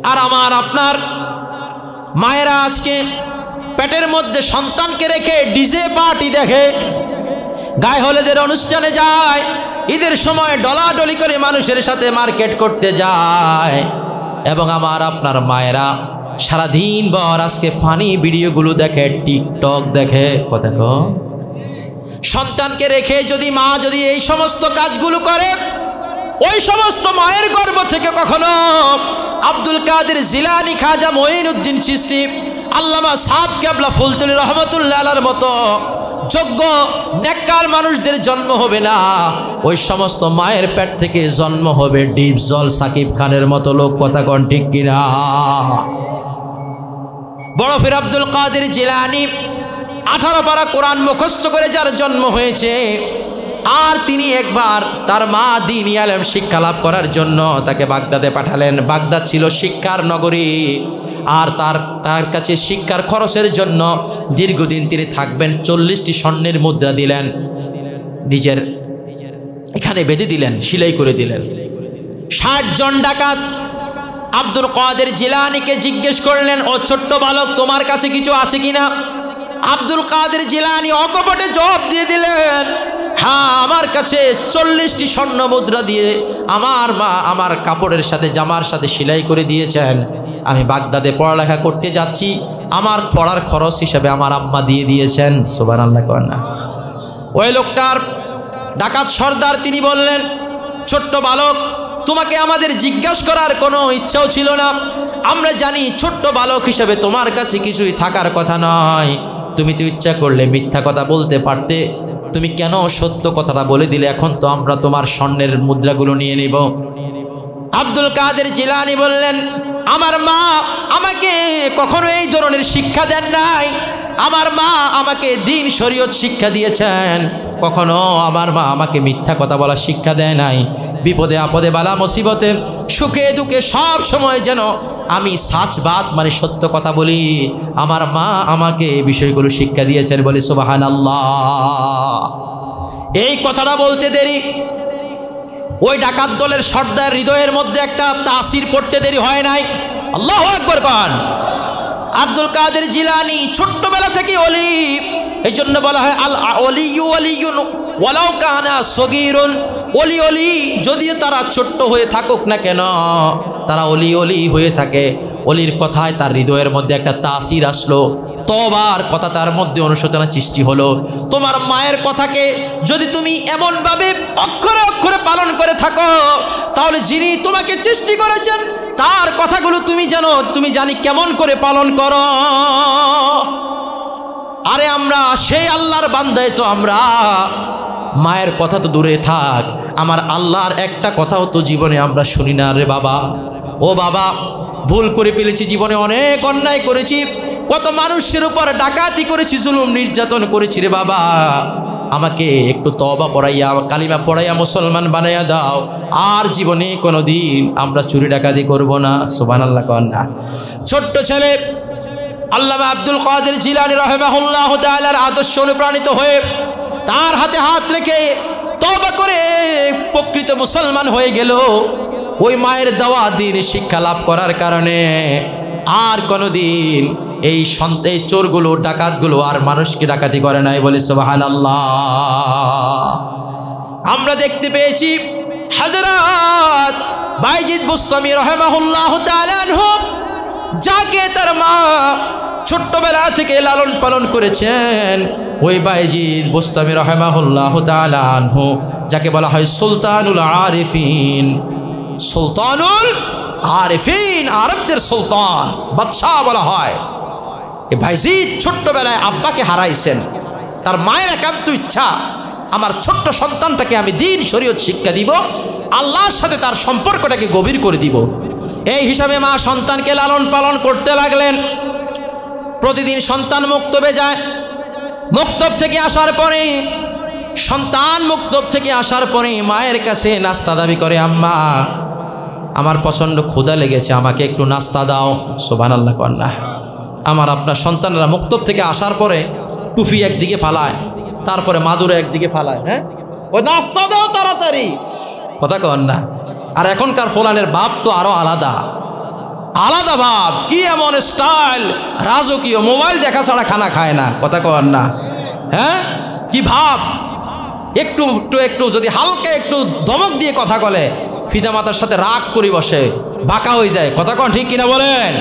A: আর আমার আপনার মায়েরা আজকে পেটের মধ্যে সন্তানকে রেখে ডিজে পার্টি দেখে, গায়ে হলুদের অনুষ্ঠানে যায়, ঈদের সময় ডলাডলি করে মানুষের সাথে মার্কেট করতে যায়, এবং আমার আপনার মায়েরা সারাদিন ভর আজকে ফানি ভিডিওগুলো দেখে, টিকটক দেখে। কথা কো, সন্তানকে রেখে যদি মা যদি এই সমস্ত কাজগুলো করে, ওই সমস্ত মায়ের গর্ভ থেকে কখনো আব্দুল কাদের জিলানী, খাজা মঈনুদ্দিন চিশতি, আল্লামা সাহেব কেবলা ফুলতুলি রহমতুল্লাহ আলাইহির মতো যোগ্য নেককার মানুষদের জন্ম হবে না। ওই সমস্ত মায়ের পেট থেকে জন্ম হবে ডিপজল সাকিব খানের মতো লোক। কথা কোন ঠিক কিনা? বড় পীর আব্দুল কাদের জিলানী 18 পারা কোরআন মুখস্থ করে যার জন্ম হয়েছে, আর তিনি একবার তার মা দ্বীনি আলেম শিক্ষা লাভ করার জন্য তাকে বাগদাদে পাঠালেন। বাগদাদ ছিল শিক্ষার নগরী, আর তার কাছে শিক্ষার খরচের জন্য দীর্ঘদিন তিনি থাকবেন। 40টি স্বর্ণের মুদ্রা দিলেন, নিজের এখানে বেঁধে দিলেন, সেলাই করে দিলেন। 60 জন ডাকাত আব্দুল কাদের জিলানীকে জিজ্ঞেস করলেন, ও ছোট্ট বালক, তোমার কাছে কিছু আছে কিনা? আব্দুল কাদের জিলানী অকপটে জবাব দিয়ে দিলেন, হ্যাঁ, আমার কাছে 40টি স্বর্ণ মুদ্রা দিয়ে আমার মা আমার কাপড়ের সাথে জামার সাথে সেলাই করে দিয়েছেন। আমি বাগদাদে পড়ালেখা করতে যাচ্ছি, আমার পড়ার খরচ হিসাবে আমার আম্মা দিয়ে দিয়েছেন। সুবহানাল্লাহ কন্যা। ওই লোকটার ডাকাত সর্দার তিনি বললেন, ছোট্ট বালক, তোমাকে আমাদের জিজ্ঞাসা করার কোনো ইচ্ছাও ছিল না। আমরা জানি ছোট্ট বালক হিসেবে তোমার কাছে কিছুই থাকার কথা নয়। তুমি তো ইচ্ছা করলে মিথ্যা কথা বলতে পারতে, তুমি কেন সত্য কথাটা বলে দিলে? এখন তো আমরা তোমার স্বর্ণের মুদ্রাগুলো নিয়ে নিব। আব্দুল কাদের জিলানী বললেন, আমার মা আমাকে কখনো এই ধরনের শিক্ষা দেন নাই। আমার মা আমাকে দ্বীন শরীয়ত শিক্ষা দিয়েছেন, কখনো আমার মা আমাকে মিথ্যা কথা বলার শিক্ষা দেয় নাই। বিপদে আপদে বালা মুসিবতে সুখে দুঃখে সব সময় যেন আমি সাচবাদ মানে সত্য কথা বলি, আমার মা আমাকে এই বিষয়গুলো শিক্ষা দিয়েছেন। বলি সুবহানাল্লাহ। এই কথাটা বলতে দেরি ওই ডাকাত দলের সর্দার হৃদয়ের মধ্যে একটা তাসির পড়তে দেরি হয় নাই। আল্লাহু আকবার কান। আব্দুল কাদের জিলানী ছোট্টবেলা থেকে ওলি, এই জন্য বলা হয় আল ওলিয়ু ওলিয়ুন ওয়ালাউ কানা সগীরুন। ওলি ওলি যদিও তারা ছোট্ট হয়ে থাকুক না কেন, তারা ওলি ওলি হয়ে থাকে। ওলির কথায় তার হৃদয়ের মধ্যে একটা তাসির আসলো, তওবার কথা তার মধ্যে অনুশোচনা সৃষ্টি হলো। তোমার মায়ের কথাকে যদি তুমি এমনভাবে অক্ষরে অক্ষরে পালন করে থাকো, তাহলে যিনি তোমাকে সৃষ্টি করেছেন তার কথাগুলো তুমি জানি কেমন করে পালন করো। আরে আমরা সেই আল্লাহর বান্দায় তো আমরা, মায়ের কথা তো দূরে থাক, আমার আল্লাহর একটা কথাও তো জীবনে আমরা শুনি না রে বাবা। ও বাবা, ভুল করে ফেলেছি, জীবনে অনেক অন্যায় করেছি, কত মানুষের উপর ডাকাতি করেছি, জুলুম নির্যাতন করেছি রে বাবা, আমাকে একটু তওবা পড়াইয়া কালিমা পড়াইয়া মুসলমান বানাইয়া দাও, আর জীবনে কোনো দিন আমরা চুরি ডাকাতি করব না। সুবহানাল্লাহ কন্যা। ছোট্ট ছেলে আল্লামা আব্দুল কাদের জিলানী রাহিমাহুল্লাহ তাআলার আদর্শ অনুপ্রাণিত হয়ে তার হাতে হাত রেখে তওবা করে প্রকৃত মুসলমান হয়ে গেল। ওই মায়ের দেওয়া দিন শিক্ষা লাভ করার কারণে আর কোনোদিন এই চোরগুলো ডাকাতগুলো আর মানুষকে ডাকাতি করে নাই। বলে সুবহানাল্লাহ। আমরা দেখতে পেয়েছি হযরত বাইজিদ বুস্তামি রাহিমাহুল্লাহ তাআলা আনহু, যাকে তার মা ছোট্টবেলা থেকে লালন পালন করেছেন, ওই বাইজিদ বুস্তামি রাহিমাহুল্লাহ তাআলা আনহু, যাকে বলা হয় সুলতানুল আরিফিন। সুলতানুল আরিফিন, আরবদের সুলতান, বাদশাহ বলা হয়। এই বাইজিদ ছোট্টবেলায় আব্বাকে হারাইছেন। তার মায়ের একান্ত ইচ্ছা, আমার ছোট্ট সন্তানটাকে আমি দ্বীন শরীয়ত শিক্ষা দিব, আল্লাহর সাথে তার সম্পর্কটাকে গভীর করে দিব। এই হিসাবে মা সন্তানকে লালন পালন করতে লাগলেন। প্রতিদিন সন্তান মুক্তবে যায়। মুক্তব থেকে আসার পরে সন্তান মুক্তব থেকে আসার পরে মায়ের কাছে নাস্তা দাবি করে, আম্মা আমার প্রচণ্ড ক্ষুধা লেগেছে, আমাকে একটু নাস্তা দাও। সুবহানাল্লাহ কন্যা। আমার আপনার সন্তানরা মুক্তব থেকে আসার পরে টুপি একদিকে ফালায়, তারপরে মাদুরে একদিকে ফালায়, হ্যাঁ, ওই নাস্তা দাও তাড়াতাড়ি, কথা কন না। আর এখনকার ফোলানের ভাব তো আরো আলাদা আলাদা ভাব, কি এমন স্টাইল, রাজকীয়, মোবাইল দেখা ছাড়া খানা খায় না, কথা কন না। হ্যাঁ, কি ভাব, একটু একটু একটু যদি হালকা একটু ধমক দিয়ে কথা বলে ফিদা মাতার সাথে রাগ করে বসে, বাঁকা হয়ে যায়, কথা কন ঠিক কিনা বলেন।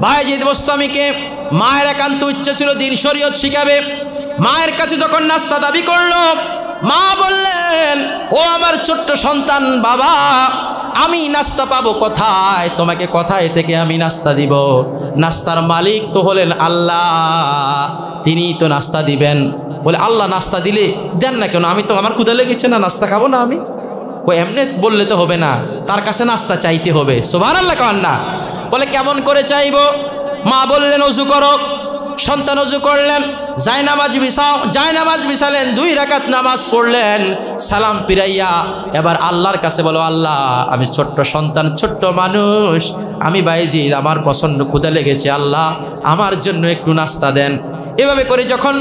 A: বাইজিদ বুস্তামিকে মায়ের একান্ত ইচ্ছা ছিল দ্বীন শরীয়ত শিখাবে। মায়ের কাছে যখন নাস্তা দাবি করলো, মা বললেন, ও আমার ছোট্ট সন্তান, বাবা আমি নাস্তা পাবো কোথায়? তোমাকে কোথায় থেকে আমি নাস্তা দিব? নাস্তার মালিক তো হলেন আল্লাহ, তিনিই তো নাস্তা দিবেন। বলে, আল্লাহ নাস্তা দিলে দেন না কেন? আমি তো, আমার ক্ষুধা লেগেছে না, নাস্তা খাবো না আমি? ও এমনি বললে তো হবে না, তার কাছে নাস্তা চাইতে হবে। সুবহানাল্লাহ কন না। বলে, কেমন করে চাইবো? মা বললেন, ওযু করো, সন্তান ওযু করলেন, জায়নামাজ বিছালেন, 2 রাকাত নামাজ পড়লেন, সালাম ফিরাইয়া এবার আল্লাহর কাছে বলো, আল্লাহ আমি ছোট্ট সন্তান, ছোট্ট মানুষ, আমি বাইজিদ, আমার প্রচণ্ড ক্ষুধা লেগেছে, আল্লাহ আমার জন্য একটু নাস্তা দেন। এভাবে করে যখন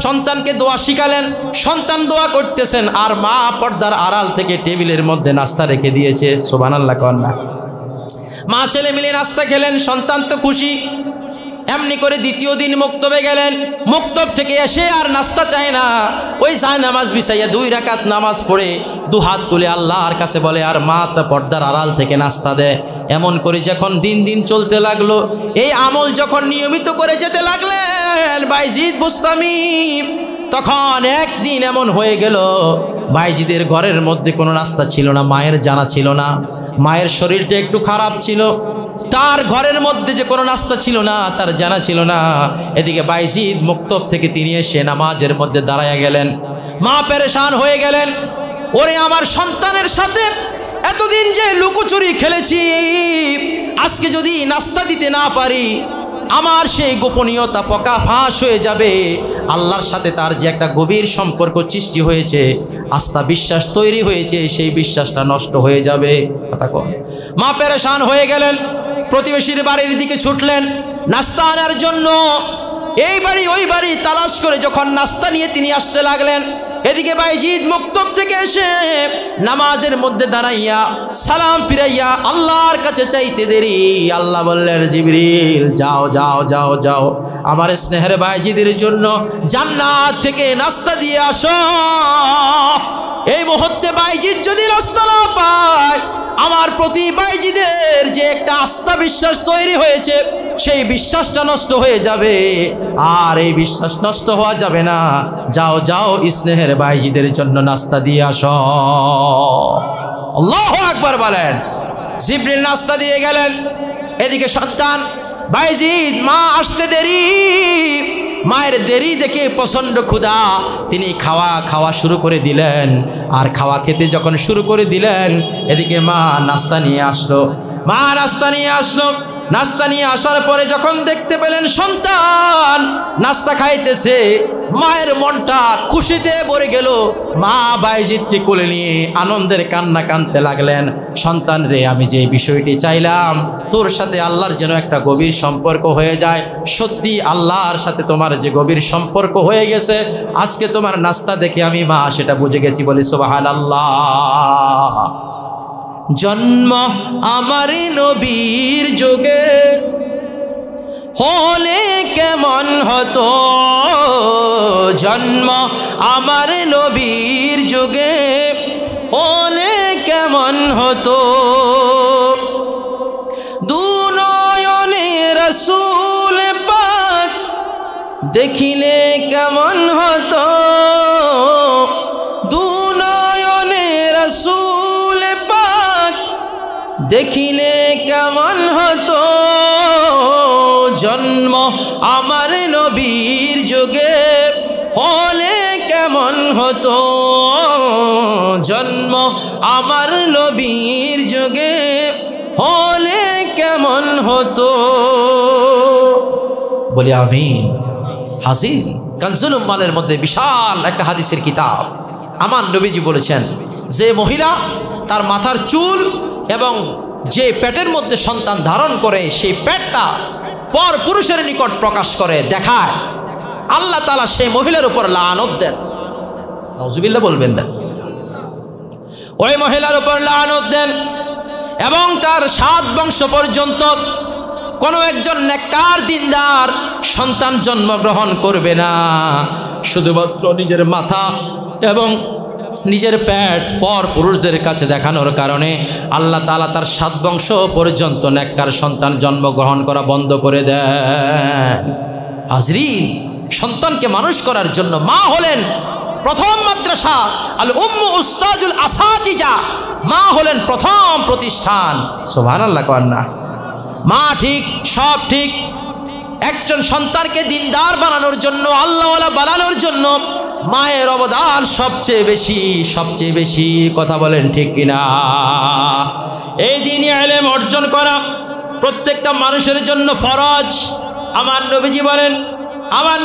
A: সন্তানকে দোয়া শিখালেন, সন্তান দোয়া করতেছেন, আর মা পর্দার আড়াল থেকে টেবিলের মধ্যে নাস্তা রেখে দিয়েছে। সুবহানাল্লাহ কন্যা। মা ছেলে মিলে নাস্তা খেলেন, সন্তান তো খুশি। এমনি করে দ্বিতীয় দিন মুক্তবে গেলেন, মুক্তব থেকে এসে আর নাস্তা চায় না, ওই জায়নামাজ বিছাইয়া 2 রাকাত নামাজ পড়ে 2 হাত তুলে আল্লাহর কাছে বলে, আর মা তা পর্দার আড়াল থেকে নাস্তা দেয়। এমন করে যখন দিন চলতে লাগলো, এই আমল যখন নিয়মিত করে যেতে লাগলেন বাইজিদ বুস্তামি, তখন একদিন এমন হয়ে গেল বাইজিদের ঘরের মধ্যে কোনো নাস্তা ছিল না, মায়ের জানা ছিল না, মায়ের শরীরটা একটু খারাপ ছিল, তার ঘরের মধ্যে যে কোনো নাস্তা ছিল না তার জানা ছিল না। এদিকে বাইজিদ মুক্তব থেকে তিনি এসে নামাজের মধ্যে দাঁড়ায়া গেলেন, মা পেরেশান হয়ে গেলেন, ওরে আমার সন্তানের সাথে এতদিন যে লুকোচুরি খেলেছি, আজকে যদি নাস্তা দিতে না পারি আমার সেই গোপনীয়তা পকা ফাঁস হয়ে যাবে, আল্লাহর সাথে তার যে একটা গভীর সম্পর্ক সৃষ্টি হয়েছে, আস্থা বিশ্বাস তৈরি হয়েছে, সেই বিশ্বাসটা নষ্ট হয়ে যাবে। কথা কম। মা পেরেশান হয়ে গেলেন, প্রতিবেশীর বাড়ির দিকে ছুটলেন নাস্তা আনার জন্য। এই বাড়ি ওই বাড়ি তালাশ করে যখন নাস্তা নিয়ে তিনি আসতে লাগলেন, এদিকে বাইজিদ মুক্তব থেকে এসে নামাজের মধ্যে দাঁড়াইয়া সালাম ফিরাইয়া আল্লাহর কাছে চাইতে দেরি, আল্লাহ বললেন, জিবরিল যাও যাও যাও যাও, আমার স্নেহের বাইজিদের জন্য জান্নাত থেকে নাস্তা দিয়ে আসো। এই মুহূর্তে বাইজিদ যদি নাস্তা না পায়, আমার প্রতি বাইজিদের যে একটা আস্থা বিশ্বাস তৈরি হয়েছে, সেই বিশ্বাসটা নষ্ট হয়ে যাবে, আর এই বিশ্বাস নষ্ট হওয়া যাবে না। যাও যাও স্নেহের বাইজিদের জন্য নাস্তা দিয়ে আসো। আল্লাহু আকবার বলেন। জিবরিল নাস্তা দিয়ে গেলেন, এদিকে সন্তান বাইজিদ, মা আসতে দেরি, মায়ের দেরি দেখে প্রচণ্ড ক্ষুধা, তিনি খাওয়া শুরু করে দিলেন। আর খাওয়া খেতে যখন শুরু করে দিলেন, এদিকে মা নাস্তা নিয়ে আসলো। নাস্তা নিয়ে আসার পরে যখন দেখতে পেলেন সন্তান নাস্তা খাইতেছে, মায়ের মনটা খুশিতে ভরে গেল। মা বাইজিদকে কোলে নিয়ে আনন্দের কান্না কাঁদতে লাগলেন, সন্তান রে, আমি যে বিষয়টি চাইলাম তোর সাথে আল্লাহর যেন একটা গভীর সম্পর্ক হয়ে যায়, সত্যি আল্লাহর সাথে তোমার যে গভীর সম্পর্ক হয়ে গেছে, আজকে তোমার নাস্তা দেখে আমি মা সেটা বুঝে গেছি। বলি সুবহানাল্লাহ। জন্ম আমার নবীর যুগে হলে কেমন হতো, জন্ম আমার নবীর যুগে হলে কেমন হতো, দুনয়নে রাসূল পাক দেখিলে কেমন হতো, দুনয়নে রাসূল পাক দেখিলে কেমন হতো, জন্ম আমার নবীর যুগে হলে কেমন হতো, জন্ম আমার নবীর যুগে হলে কেমন হতো। বলি আমিন। হাসিন কানজুল উম্মালের মধ্যে বিশাল একটা হাদিসের কিতাব। আমার নবীজি বলেছেন, যে মহিলা তার মাথার চুল এবং যে পেটের মধ্যে সন্তান ধারণ করে, সেই পেটটা পর পুরুষের নিকট প্রকাশ করে দেখায়, আল্লাহ তাআলা সেই মহিলার উপর লানত দেন। নাউজুবিল্লাহ বলবেন না। ওই মহিলার উপর লানত দেন এবং তার 7 বংশ পর্যন্ত কোনো একজন নেককার দিনদার সন্তান জন্মগ্রহণ করবে না। শুধুমাত্র নিজের মাথা এবং নিজের পেট পর পুরুষদের কাছে দেখানোর কারণে আল্লাহ তাআলা তার 7 বংশ পর্যন্ত নেককার সন্তান জন্মগ্রহণ করা বন্ধ করে দেন। হাজরিন, সন্তানকে মানুষ করার জন্য মা হলেন প্রথম মাদ্রাসা, আল উম্মু উস্তাজুল আসাতিজা, মা হলেন প্রথম প্রতিষ্ঠান। সুবহানাল্লাহ কন্যা। মা ঠিক, সব ঠিক। একজন সন্তানকে দিনদার বানানোর জন্য, আল্লাহওয়ালা বানানোর জন্য মায়ের অবদান সবচেয়ে বেশি। কথা বলেন ঠিক কিনা? এই দ্বীনি ইলম অর্জন করা প্রত্যেকটা মানুষের জন্য ফরজ। আমার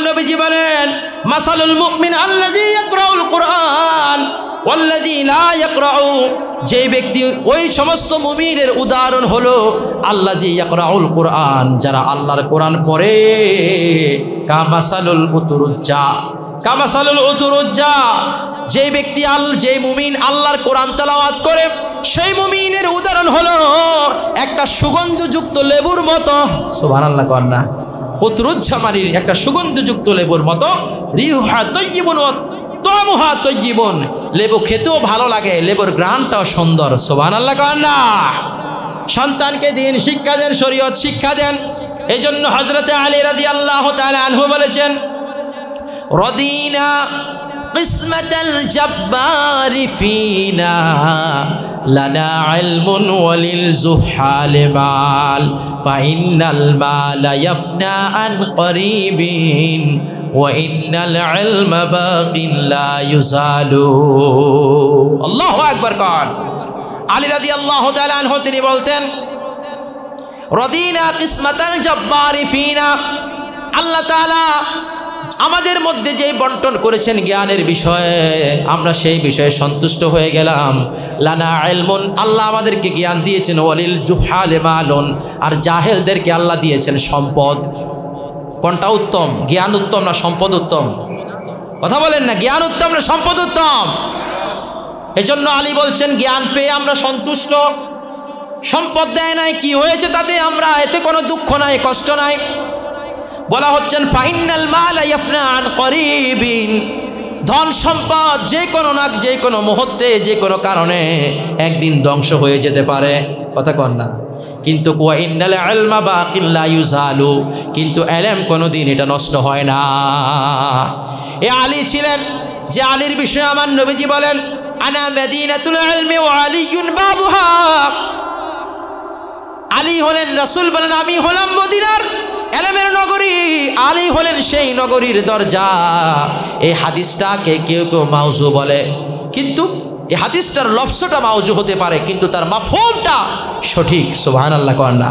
A: নবীজি বলেন মাসালুল মুমিন আল্লাযী ইয়াকরাউল কুরআন ওয়াল্লাযী লা ইয়াকরাউ, যে ব্যক্তি ওই সমস্ত মুমিনের উদাহরণ হলো আল্লাযী ইয়াকরাউল কুরআন, যারা আল্লাহর কোরআন পড়ে, কামাসালুল উতুরুজ্জা, যে ব্যক্তি যে মুমিন আল্লাহর কোরআন তেলাওয়াত করে সেই মুমিনের উদাহরণ হলো একটা সুগন্ধযুক্ত লেবুর মতো। সুবহানাল্লাহ কর না। উতুরুজ্জা মানে একটা সুগন্ধযুক্ত লেবুর মতো, রিহুহা তাইয়্যিবুন ওয়া তা'মুহা তাইয়্যিবুন, লেবু খেতেও ভালো লাগে, লেবুর ঘ্রাণটাও সুন্দর। সুবহানাল্লাহ কর না। সন্তানকে দিন শিক্ষা দেন, শরীয়ত শিক্ষা দেন। এই জন্য হযরতে আলী রাদিয়াল্লাহু তাআলা আনহু বলেছেন, রদিনা কিসমাতাল জাব্বারি ফিনা লানা ইলমুন ওয়ালিল যুহালি মাল ফাইন্নাল মালা ইয়াফনা আন করিবিন ওয়া ইন্নাল ইলমা বাকিন লা ইউজালু। আল্লাহু আকবার কান। আলী রাদিয়াল্লাহু তাআলা আনহু তিনি বলতেন, রদিনা কিসমাতাল জাব্বারি ফিনা, আল্লাহ তাআলা আমাদের মধ্যে যে বন্টন করেছেন জ্ঞানের বিষয়ে, আমরা সেই বিষয়ে সন্তুষ্ট হয়ে গেলাম। লানা ইলমুন, আল্লাহ আমাদেরকে জ্ঞান দিয়েছেন, ওয়ালিল জুহালে মালুন, আর জাহেলদেরকে আল্লাহ দিয়েছেন সম্পদ। কোনটা উত্তম? জ্ঞান উত্তম না সম্পদ উত্তম? কথা বলেন না, জ্ঞান উত্তম না সম্পদ উত্তম? এজন্য আলী বলছেন, জ্ঞান পেয়ে আমরা সন্তুষ্ট, সম্পদ দেয় নাই, কি হয়েছে তাতে, আমরা এতে কোনো দুঃখ নাই, কষ্ট নাই। বলা হচ্ছেন ফাইনাল মালা ইয়াফনা আন করিবিন, ধন সম্পদ যে কোনো মুহূর্তে যে কোনো কারণে একদিন ধ্বংস হয়ে যেতে পারে, কথা কন না। কিন্তু ওয়া ইন্নাল ইলমা বাকিন লা ইউজালু, কিন্তু ইলম কোনোদিন এটা নষ্ট হয় না। এ আলী ছিলেন যে আলীর বিষয়ে আমার নবীজি বলেন, আনা মাদিনাতুল ইলমি ওয়া আলিয়ুন বাবুহা। আলী হলেন, রাসূল বলেন, আমি হলাম মদিনার ইলমের নগরী, আলী হলেন সেই নগরীর দরজা। এই হাদিসটাকে কেউ কেউ মাউজু বলে, কিন্তু এই হাদিসটার লফজটা মাউজু হতে পারে, কিন্তু তার মাফহুমটা সঠিক। সুবহানাল্লাহ কন্না।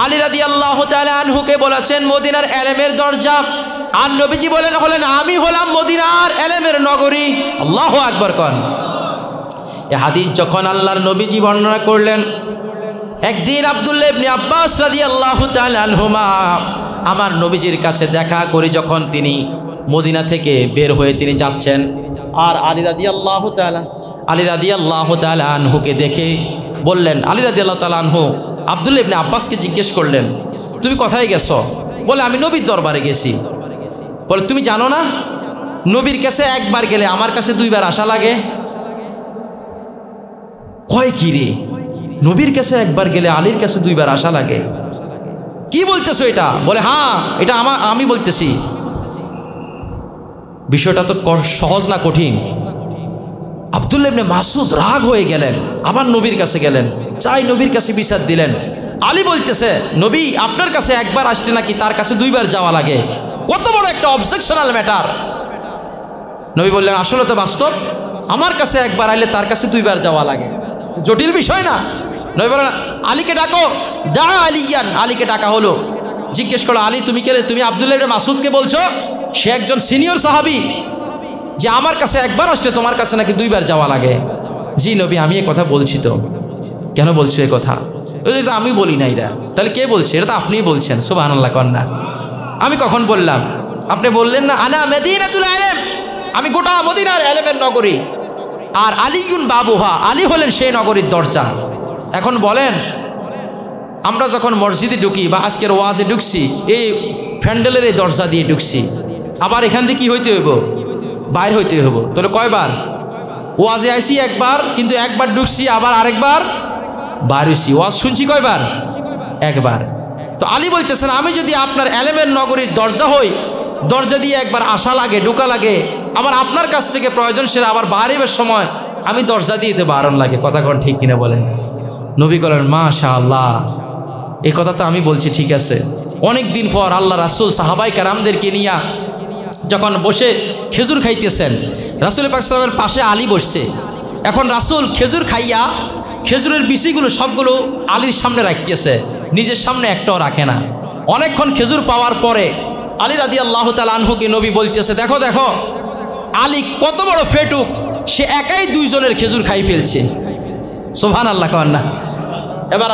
A: আলী রাদিয়াল্লাহু তাআলা আনহুকে বলেছেন মদিনার ইলমের দরজা, আর নবীজি হলেন আমি হলাম মদিনার ইলমের নগরী। আল্লাহু আকবার কন। এই হাদিস যখন আল্লাহর নবীজি বর্ণনা করলেন, একদিন আব্দুল্লাহ ইবনে আব্বাস রাদিয়াল্লাহু তাআলা আনহুমা আমার নবীজির কাছে দেখা করে যখন তিনি মদিনা থেকে বের হয়ে তিনি যাচ্ছেন, আর আলী রাদিয়াল্লাহু তাআলা আনহুকে দেখে বললেন, আলী রাদিয়াল্লাহু তাআলা আনহু আব্দুল্লাহ ইবনে আব্বাসকে জিজ্ঞেস করলেন, তুমি কোথায় গেছো? বলে, আমি নবীর দরবারে গেছি। বলে, তুমি জানো না নবীর কাছে একবার গেলে আমার কাছে দুইবার আসা লাগে? কয় কি রে, নবীর কাছে একবার গেলে আলীর কাছে দুইবার আসা লাগে? কি বলতেছো এটা? বলে, হ্যাঁ এটা আমি বলতেছি। বিষয়টা তো সহজ না কঠিন। আব্দুল্লাহ ইবনে মাসউদ রাগ হয়ে গেলেন, আবার নবীর কাছে গেলেন, চাই নবীর কাছে বিচার দিলেন। আলী বলতেছে, নবী আপনার কাছে একবার আসতে নাকি তার কাছে দুইবার যাওয়া লাগে? কত বড় একটা অবজেকশনাল ম্যাটার। নবী বললেন, আসলে তো বাস্তব, আমার কাছে একবার আইলে তার কাছে দুইবার যাওয়া লাগে, জটিল বিষয় না। নবী বলেন, আলীকে ডাকো। দা আলিয়ান, আলীকে ডাকা হলো। জিজ্ঞেস করো, আলী তুমি কে? তুমি আব্দুল্লাহ ইবনে মাসউদকে বলছো? সে একজন সিনিয়র সাহাবী, যে আমার কাছে একবার আসতে তোমার কাছে নাকি দুইবার যাওয়া লাগে। জি নবী, আমি এই কথা বলছি। তো কেন বলছো এই কথা? আমি বলি না, এটা তাহলে কে বলছে? এটা তো আপনিই বলছেন। সুবহানাল্লাহ কন্না। আমি কখন বললাম? আপনি বললেন না, আনা মাদিনাতুল ইলম, আমি গোটা মদিনার ইলমের নগরী, আর আলিয়ুন বাবুহা, আলী হলেন সেই নগরীর দরজা। এখন বলেন, আমরা যখন মসজিদে ঢুকি বা আজকের ওয়াজে ঢুকছি, এই প্যান্ডেলের এই দরজা দিয়ে ঢুকছি, আবার এখান থেকে কি হইতে হইব? বাইর হইতে হইব। তাহলে কয়বার? ওয়াজে আইসি একবার, কিন্তু একবার ঢুকছি, আবার আরেকবার বাইর হইছি। ওয়াজ শুনছি কয়বার? একবার। তো আলী বলতেছেন, আমি যদি আপনার ইলমের নগরীর দরজা হই, দরজা দিয়ে একবার আসা লাগে, ঢোকা লাগে, আবার আপনার কাছ থেকে প্রয়োজন সেটা আবার বাড়িবার সময় আমি দরজা দিয়ে বারণ লাগে। কথা কোন ঠিক কিনা বলেন? নবী বলেন, মাশাআল্লাহ, এই কথা তো আমি বলছি ঠিক আছে। অনেক দিন পর আল্লাহ রাসূল সাহাবায়ে কেরামদেরকে নিয়ে যখন বসে খেজুর খাইতেছেন, রাসূল পাক সাল্লাল্লাহু আলাইহি ওয়াসাল্লামের পাশে আলী বসছে। এখন রাসূল খেজুর খাইয়া খেজুরের বিচিগুলো সবগুলো আলীর সামনে রাখিয়েছে, নিজের সামনে একটাও রাখে না। অনেকক্ষণ খেজুর পাওয়ার পরে আলী রাদিয়াল্লাহু তাআলা আনহুকে নবী বলতেছে, দেখো দেখো আলী কত বড় ফেটুক, সে একাই 2 জনের খেজুর খাই ফেলছে। সুবহানাল্লাহ কন না। এবার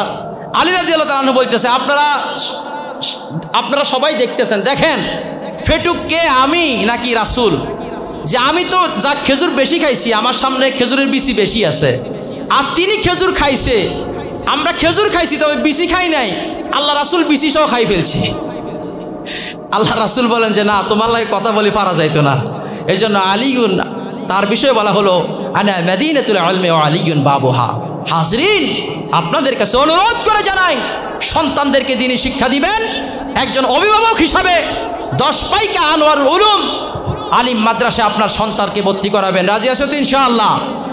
A: আলী রাদিয়াল্লাহু তাআলা আনহু বলতেছে, আপনারা সবাই দেখতেছেন, দেখেন ফেটুক কে, আমি নাকি রাসূল? যে আমি তো যা খেজুর বেশি খাইছি, আমার সামনে খেজুরের বিচি বেশি আছে, আর তিনি খেজুর খাইছে, আমরা খেজুর খাইছি তবে বিচি খাই নাই, আল্লাহ রাসূল বিচি সহ খাই ফেলছি। আল্লাহ রাসূল বলেন যে না, তোমার লাগে কথা বলি পারা যাইতো না, এই জন্য আলীউন তার বিষয়ে বলা হলো আনা মাদিনাতুল ইলমি ওয়া আলীউন বাবুহা। হাজরিন, আপনাদের কাছে অনুরোধ করে জানাই, সন্তানদেরকে দ্বীনি শিক্ষা দিবেন। একজন অভিভাবক হিসাবে 10 পাইকা আনোয়ারুল উলুম আলিম মাদ্রাসা আপনার সন্তানকে ভর্তি করাবেন। রাজি আছো তো ইনশাআল্লাহ?